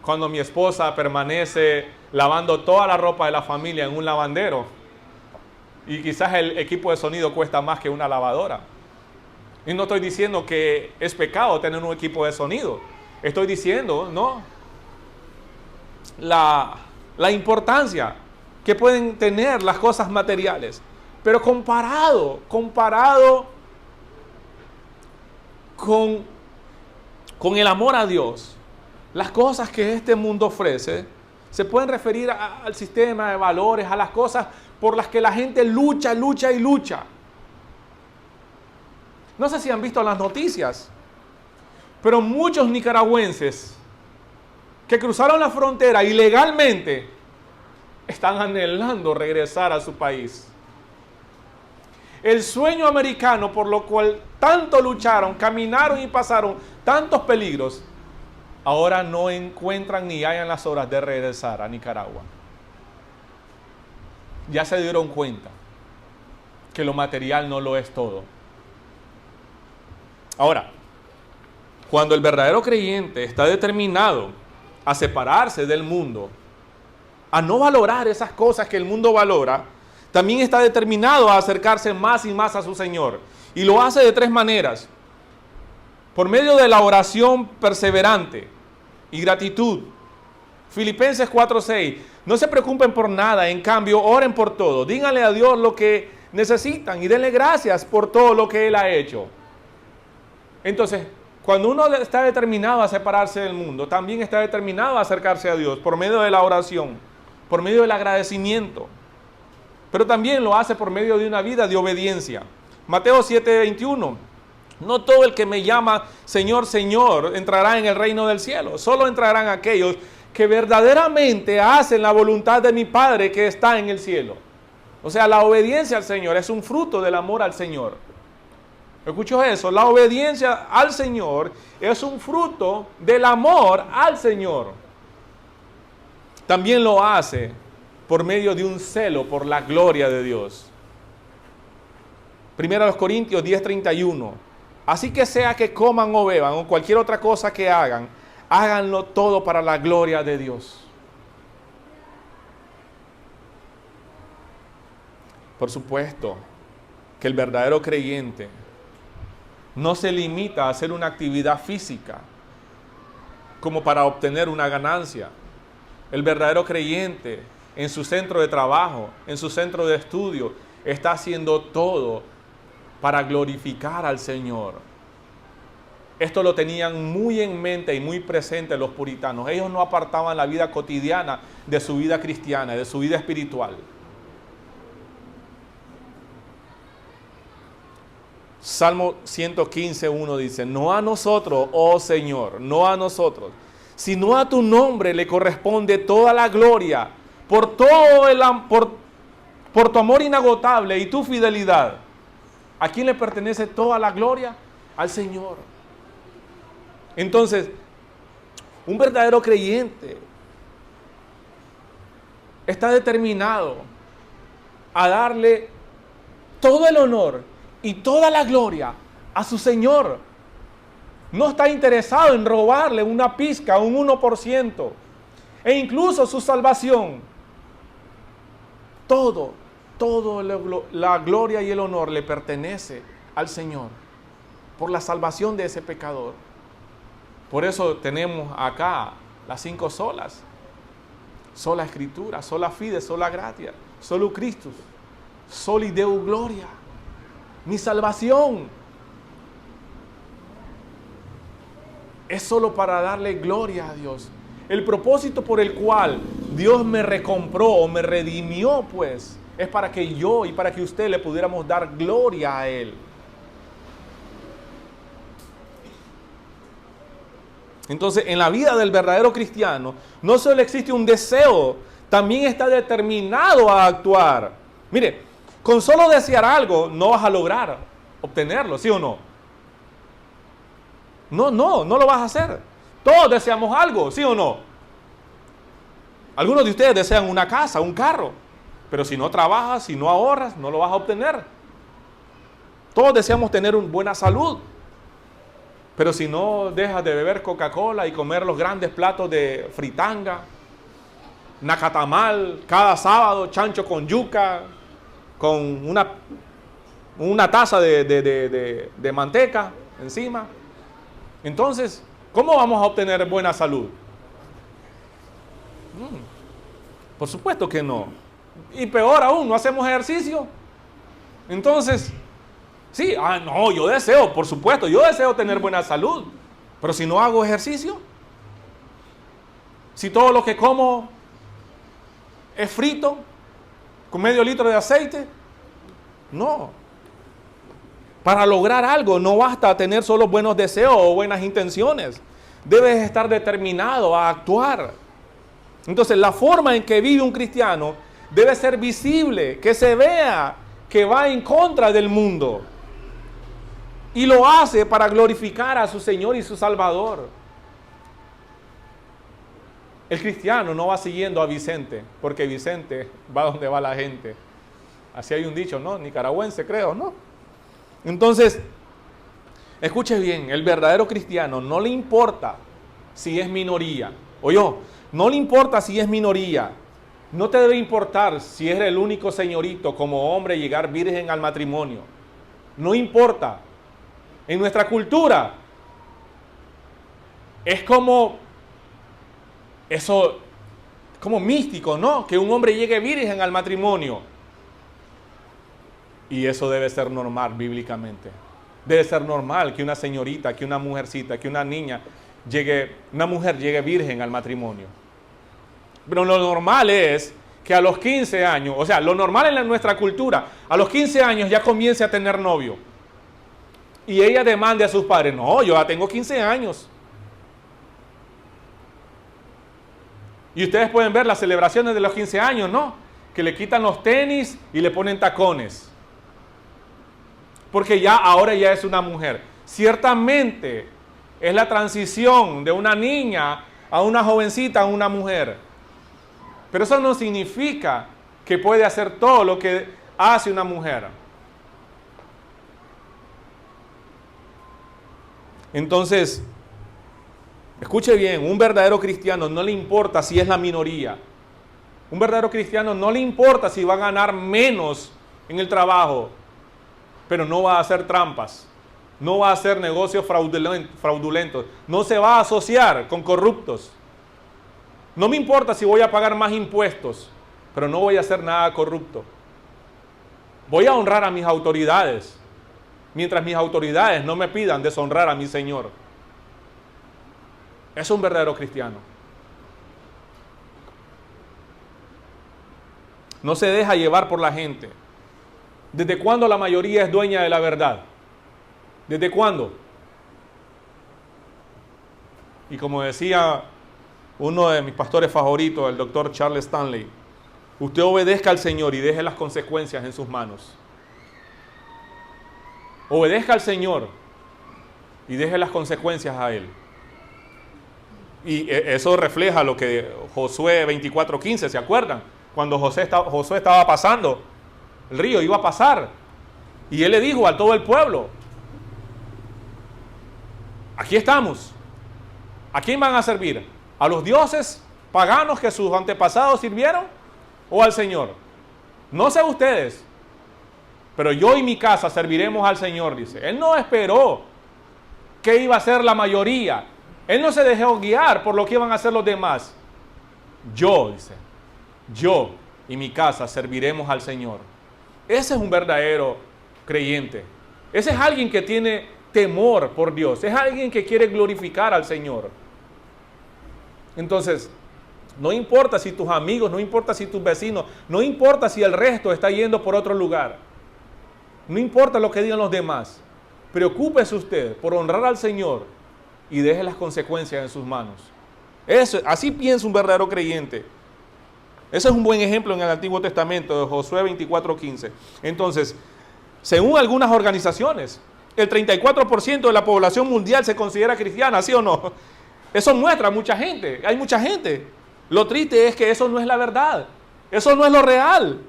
cuando mi esposa permanece lavando toda la ropa de la familia en un lavandero y quizás el equipo de sonido cuesta más que una lavadora. Y no estoy diciendo que es pecado tener un equipo de sonido. Estoy diciendo, ¿no?, la importancia que pueden tener las cosas materiales. Pero comparado con el amor a Dios, las cosas que este mundo ofrece se pueden referir al sistema de valores, a las cosas por las que la gente lucha. No sé si han visto las noticias, pero muchos nicaragüenses que cruzaron la frontera ilegalmente están anhelando regresar a su país. El sueño americano, por lo cual tanto lucharon, caminaron y pasaron tantos peligros, ahora no encuentran ni hallan las horas de regresar a Nicaragua. Ya se dieron cuenta que lo material no lo es todo. Ahora, cuando el verdadero creyente está determinado a separarse del mundo, a no valorar esas cosas que el mundo valora, también está determinado a acercarse más y más a su Señor. Y lo hace de tres maneras. Por medio de la oración perseverante y gratitud. Filipenses 4:6. No se preocupen por nada, en cambio, oren por todo. Díganle a Dios lo que necesitan y denle gracias por todo lo que Él ha hecho. Entonces, cuando uno está determinado a separarse del mundo, también está determinado a acercarse a Dios por medio de la oración, por medio del agradecimiento. Pero también lo hace por medio de una vida de obediencia. Mateo 7:21. No todo el que me llama Señor, Señor entrará en el reino del cielo. Solo entrarán aquellos que verdaderamente hacen la voluntad de mi Padre que está en el cielo. O sea, la obediencia al Señor es un fruto del amor al Señor. ¿Escuchó eso? La obediencia al Señor es un fruto del amor al Señor. También lo hace por medio de un celo por la gloria de Dios. 1 Corintios 10:31. Así que sea que coman o beban o cualquier otra cosa que hagan, háganlo todo para la gloria de Dios. Por supuesto que el verdadero creyente no se limita a hacer una actividad física como para obtener una ganancia. El verdadero creyente en su centro de trabajo, en su centro de estudio, está haciendo todo para glorificar al Señor. Esto lo tenían muy en mente y muy presente los puritanos. Ellos no apartaban la vida cotidiana de su vida cristiana, de su vida espiritual. Salmo 115:1 dice, no a nosotros, oh Señor, no a nosotros, sino a tu nombre le corresponde toda la gloria por tu amor inagotable y tu fidelidad. ¿A quién le pertenece toda la gloria? Al Señor. Entonces, un verdadero creyente está determinado a darle todo el honor y toda la gloria a su Señor. No está interesado en robarle una pizca, un 1%, e incluso su salvación. Todo la gloria y el honor le pertenece al Señor por la salvación de ese pecador. Por eso tenemos acá las 5 solas. Sola Escritura, sola fide, sola gratia, solo Christus, soli Deo gloria. Mi salvación es solo para darle gloria a Dios. El propósito por el cual Dios me recompró o me redimió, pues, es para que yo y para que usted le pudiéramos dar gloria a Él. Entonces, en la vida del verdadero cristiano, no solo existe un deseo, también está determinado a actuar. Mire, con solo desear algo, no vas a lograr obtenerlo, ¿sí o no? No lo vas a hacer. Todos deseamos algo, ¿sí o no? Algunos de ustedes desean una casa, un carro, pero si no trabajas, si no ahorras, no lo vas a obtener. Todos deseamos tener una buena salud, pero si no dejas de beber Coca-Cola y comer los grandes platos de fritanga, nacatamal, cada sábado, chancho con yuca, con una taza de manteca encima, entonces, ¿cómo vamos a obtener buena salud? Por supuesto que no. Y peor aún, no hacemos ejercicio. Entonces, sí, no, yo deseo, por supuesto, yo deseo tener buena salud. Pero si no hago ejercicio, si todo lo que como es frito, con medio litro de aceite, no. Para lograr algo no basta tener solo buenos deseos o buenas intenciones. Debes estar determinado a actuar. Entonces, la forma en que vive un cristiano debe ser visible, que se vea que va en contra del mundo. Y lo hace para glorificar a su Señor y su Salvador. El cristiano no va siguiendo a Vicente, porque Vicente va donde va la gente. Así hay un dicho, ¿no? Nicaragüense, creo, ¿no? Entonces, escuche bien, el verdadero cristiano no le importa si es minoría. No le importa si es minoría. No te debe importar si eres el único señorito como hombre llegar virgen al matrimonio. No importa. En nuestra cultura es como místico, ¿no? Que un hombre llegue virgen al matrimonio. Y eso debe ser normal bíblicamente. Debe ser normal que una señorita, que una mujercita, que una mujer llegue virgen al matrimonio. Pero lo normal es que a los 15 años, o sea, lo normal en nuestra cultura, a los 15 años ya comience a tener novio. Y ella demande a sus padres, no, yo ya tengo 15 años. Y ustedes pueden ver las celebraciones de los 15 años, ¿no? Que le quitan los tenis y le ponen tacones. Porque ahora ya es una mujer. Ciertamente es la transición de una niña a una jovencita a una mujer. Pero eso no significa que puede hacer todo lo que hace una mujer. Entonces, escuche bien, un verdadero cristiano no le importa si es la minoría. Un verdadero cristiano no le importa si va a ganar menos en el trabajo, pero no va a hacer trampas, no va a hacer negocios fraudulentos, no se va a asociar con corruptos. No me importa si voy a pagar más impuestos, pero no voy a hacer nada corrupto. Voy a honrar a mis autoridades, mientras mis autoridades no me pidan deshonrar a mi Señor. Es un verdadero cristiano. No se deja llevar por la gente. ¿Desde cuándo la mayoría es dueña de la verdad? ¿Desde cuándo? Y como decía uno de mis pastores favoritos, el doctor Charles Stanley, usted obedezca al Señor y deje las consecuencias en sus manos. Obedezca al Señor y deje las consecuencias a Él. Y eso refleja lo que Josué 24:15, ¿se acuerdan? Cuando Josué estaba pasando, el río iba a pasar. Y él le dijo a todo el pueblo, aquí estamos. ¿A quién van a servir? ¿A los dioses paganos que sus antepasados sirvieron? ¿O al Señor? No sé ustedes, pero yo y mi casa serviremos al Señor, dice. Él no esperó que iba a ser la mayoría. Él no se dejó guiar por lo que iban a hacer los demás. Yo y mi casa serviremos al Señor. Ese es un verdadero creyente. Ese es alguien que tiene temor por Dios. Es alguien que quiere glorificar al Señor. Entonces, no importa si tus amigos, no importa si tus vecinos, no importa si el resto está yendo por otro lugar. No importa lo que digan los demás. Preocúpese usted por honrar al Señor y deje las consecuencias en sus manos. Así piensa un verdadero creyente. Ese es un buen ejemplo en el Antiguo Testamento, de Josué 24:15. Entonces, según algunas organizaciones, el 34% de la población mundial se considera cristiana, ¿sí o no? Eso muestra mucha gente, hay mucha gente. Lo triste es que eso no es la verdad, eso no es lo real.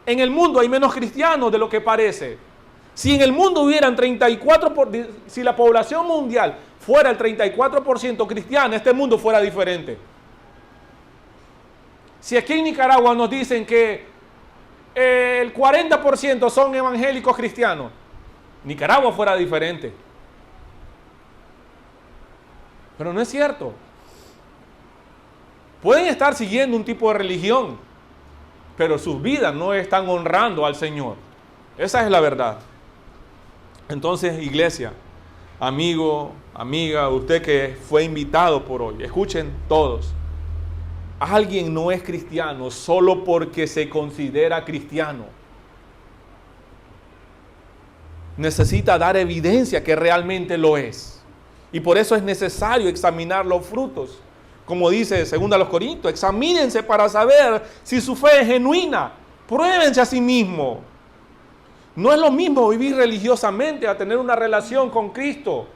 En el mundo hay menos cristianos de lo que parece. Si en el mundo hubieran si la población mundial fuera el 34% cristiana, este mundo fuera diferente. Si aquí en Nicaragua nos dicen que el 40% son evangélicos cristianos, Nicaragua fuera diferente. Pero no es cierto. Pueden estar siguiendo un tipo de religión, pero sus vidas no están honrando al Señor. Esa es la verdad. Entonces, iglesia, amigo, amiga, usted que fue invitado por hoy, escuchen todos. Alguien no es cristiano solo porque se considera cristiano. Necesita dar evidencia que realmente lo es. Y por eso es necesario examinar los frutos. Como dice 2 Corintios, examínense para saber si su fe es genuina. Pruébense a sí mismos. No es lo mismo vivir religiosamente a tener una relación con Cristo.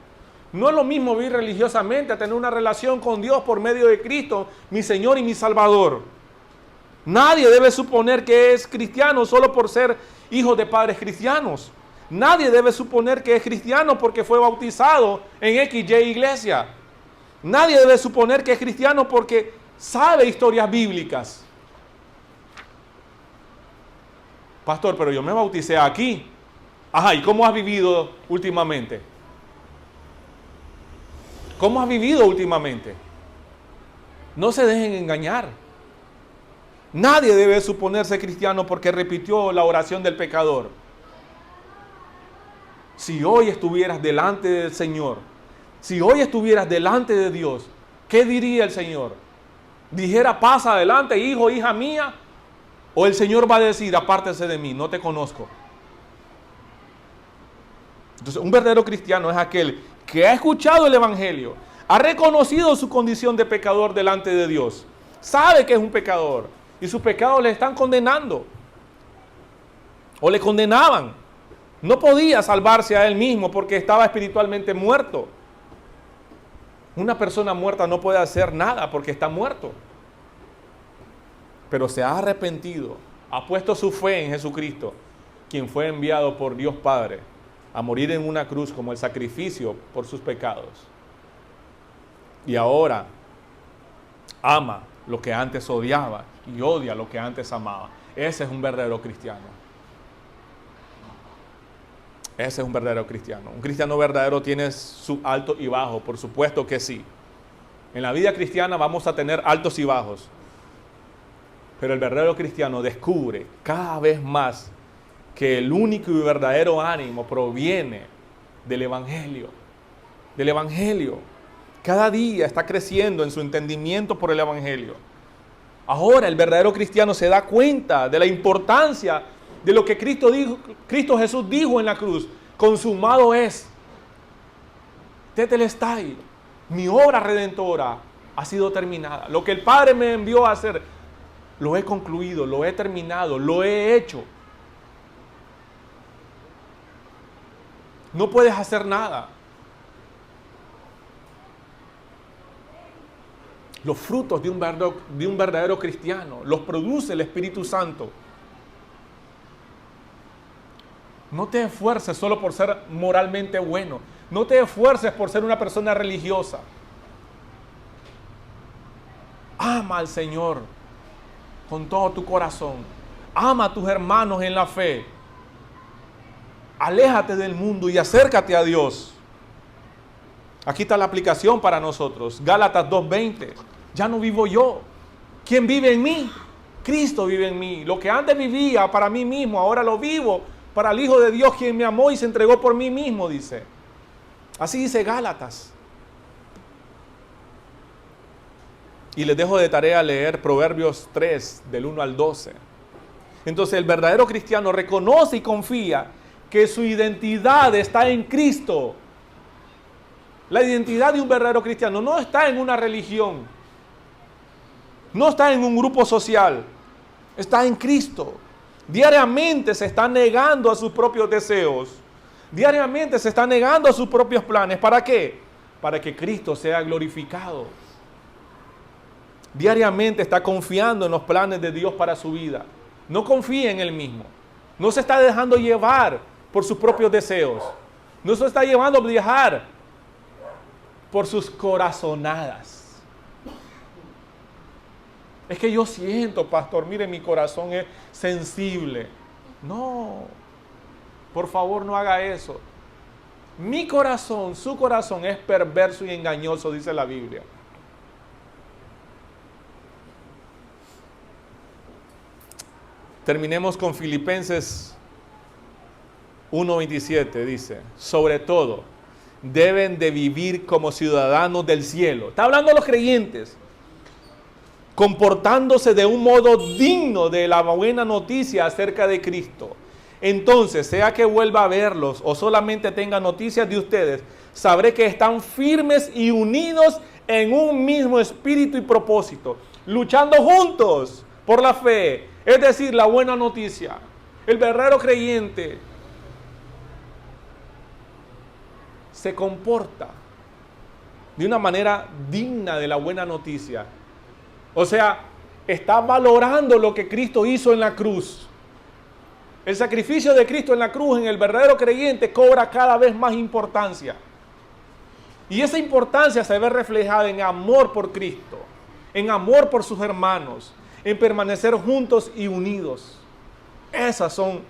No es lo mismo vivir religiosamente a tener una relación con Dios por medio de Cristo, mi Señor y mi Salvador. Nadie debe suponer que es cristiano solo por ser hijo de padres cristianos. Nadie debe suponer que es cristiano porque fue bautizado en XY iglesia. Nadie debe suponer que es cristiano porque sabe historias bíblicas. Pastor, pero yo me bauticé aquí. Ajá, ¿y cómo has vivido últimamente? ¿Cómo has vivido últimamente? No se dejen engañar. Nadie debe suponerse cristiano porque repitió la oración del pecador. Si hoy estuvieras delante del Señor, si hoy estuvieras delante de Dios, ¿qué diría el Señor? ¿Dijera, pasa adelante, hijo, hija mía? ¿O el Señor va a decir, apártese de mí, no te conozco? Entonces, un verdadero cristiano es aquel que ha escuchado el Evangelio, ha reconocido su condición de pecador delante de Dios, sabe que es un pecador y sus pecados le están condenando o le condenaban. No podía salvarse a él mismo porque estaba espiritualmente muerto. Una persona muerta no puede hacer nada porque está muerto. Pero se ha arrepentido, ha puesto su fe en Jesucristo, quien fue enviado por Dios Padre a morir en una cruz como el sacrificio por sus pecados. Y ahora ama lo que antes odiaba y odia lo que antes amaba. Ese es un verdadero cristiano. Ese es un verdadero cristiano. Un cristiano verdadero tiene su alto y bajo, por supuesto que sí. En la vida cristiana vamos a tener altos y bajos. Pero el verdadero cristiano descubre cada vez más que el único y verdadero ánimo proviene del Evangelio. Del Evangelio. Cada día está creciendo en su entendimiento por el Evangelio. Ahora el verdadero cristiano se da cuenta de la importancia de lo que Cristo Jesús dijo en la cruz. Consumado es. Tetelestai. Mi obra redentora ha sido terminada. Lo que el Padre me envió a hacer, lo he concluido, lo he terminado, lo he hecho. No puedes hacer nada. Los frutos de un verdadero cristiano los produce el Espíritu Santo. No te esfuerces solo por ser moralmente bueno. No te esfuerces por ser una persona religiosa. Ama al Señor con todo tu corazón. Ama a tus hermanos en la fe. Aléjate del mundo y acércate a Dios. Aquí está la aplicación para nosotros. Gálatas 2:20. Ya no vivo yo. ¿Quién vive en mí? Cristo vive en mí. Lo que antes vivía para mí mismo, ahora lo vivo para el Hijo de Dios, quien me amó y se entregó por mí mismo, dice. Así dice Gálatas. Y les dejo de tarea leer Proverbios 3, del 1 al 12. Entonces el verdadero cristiano reconoce y confía que su identidad está en Cristo. La identidad de un verdadero cristiano no está en una religión, no está en un grupo social, está en Cristo. Diariamente se está negando a sus propios deseos, diariamente se está negando a sus propios planes. ¿Para qué? Para que Cristo sea glorificado. Diariamente está confiando en los planes de Dios para su vida. No confía en Él mismo. No se está dejando llevar por sus propios deseos. No se está llevando a viajar por sus corazonadas. Es que yo siento, pastor, mire, mi corazón es sensible. No, por favor no haga eso. Mi corazón, su corazón es perverso y engañoso, dice la Biblia. Terminemos con Filipenses 1:27, dice, sobre todo, deben de vivir como ciudadanos del cielo. Está hablando de los creyentes, comportándose de un modo digno de la buena noticia acerca de Cristo. Entonces, sea que vuelva a verlos o solamente tenga noticias de ustedes, sabré que están firmes y unidos en un mismo espíritu y propósito, luchando juntos por la fe, es decir, la buena noticia. El verdadero creyente se comporta de una manera digna de la buena noticia. O sea, está valorando lo que Cristo hizo en la cruz. El sacrificio de Cristo en la cruz en el verdadero creyente cobra cada vez más importancia. Y esa importancia se ve reflejada en amor por Cristo, en amor por sus hermanos, en permanecer juntos y unidos. Esas son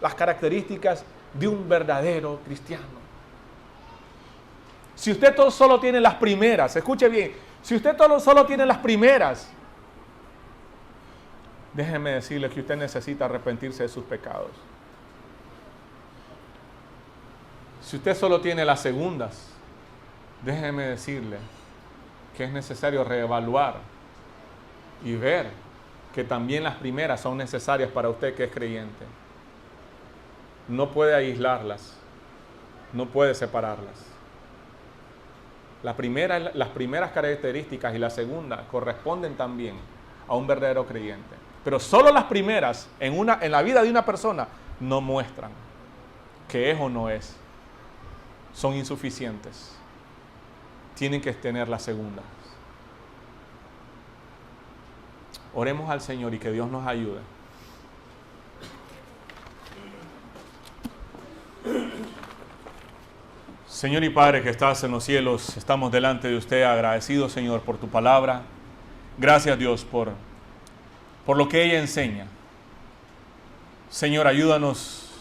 las características de un verdadero cristiano. Si usted solo tiene las primeras, escuche bien, si usted solo tiene las primeras, déjeme decirle que usted necesita arrepentirse de sus pecados. Si usted solo tiene las segundas, déjeme decirle que es necesario reevaluar y ver que también las primeras son necesarias para usted que es creyente. No puede aislarlas, no puede separarlas. Las primeras características y la segunda corresponden también a un verdadero creyente. Pero solo las primeras en la vida de una persona no muestran que es o no es. Son insuficientes. Tienen que tener la segunda. Oremos al Señor y que Dios nos ayude. Señor y Padre que estás en los cielos, estamos delante de usted agradecidos, Señor, por tu palabra. Gracias, Dios, por lo que ella enseña. Señor, ayúdanos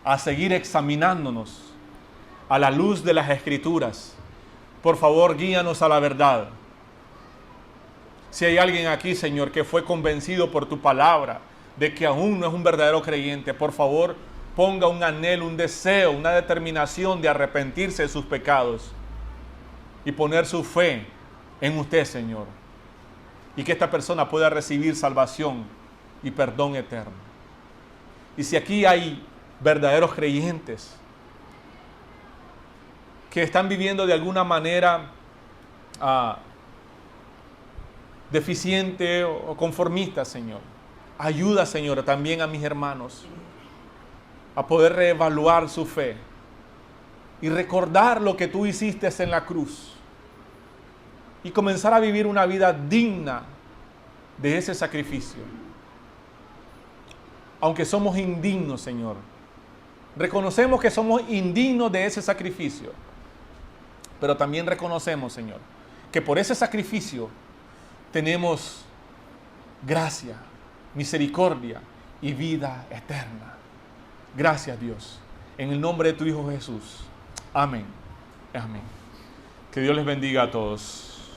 a seguir examinándonos a la luz de las Escrituras. Por favor, guíanos a la verdad. Si hay alguien aquí, Señor, que fue convencido por tu palabra de que aún no es un verdadero creyente, por favor, ponga un anhelo, un deseo, una determinación de arrepentirse de sus pecados y poner su fe en usted, Señor. Y que esta persona pueda recibir salvación y perdón eterno. Y si aquí hay verdaderos creyentes que están viviendo de alguna manera deficiente o conformista, Señor, ayuda, Señor, también a mis hermanos a poder reevaluar su fe y recordar lo que tú hiciste en la cruz y comenzar a vivir una vida digna de ese sacrificio. Aunque somos indignos, Señor, reconocemos que somos indignos de ese sacrificio, pero también reconocemos, Señor, que por ese sacrificio tenemos gracia, misericordia y vida eterna. Gracias, Dios. En el nombre de tu Hijo Jesús. Amén. Amén. Que Dios les bendiga a todos.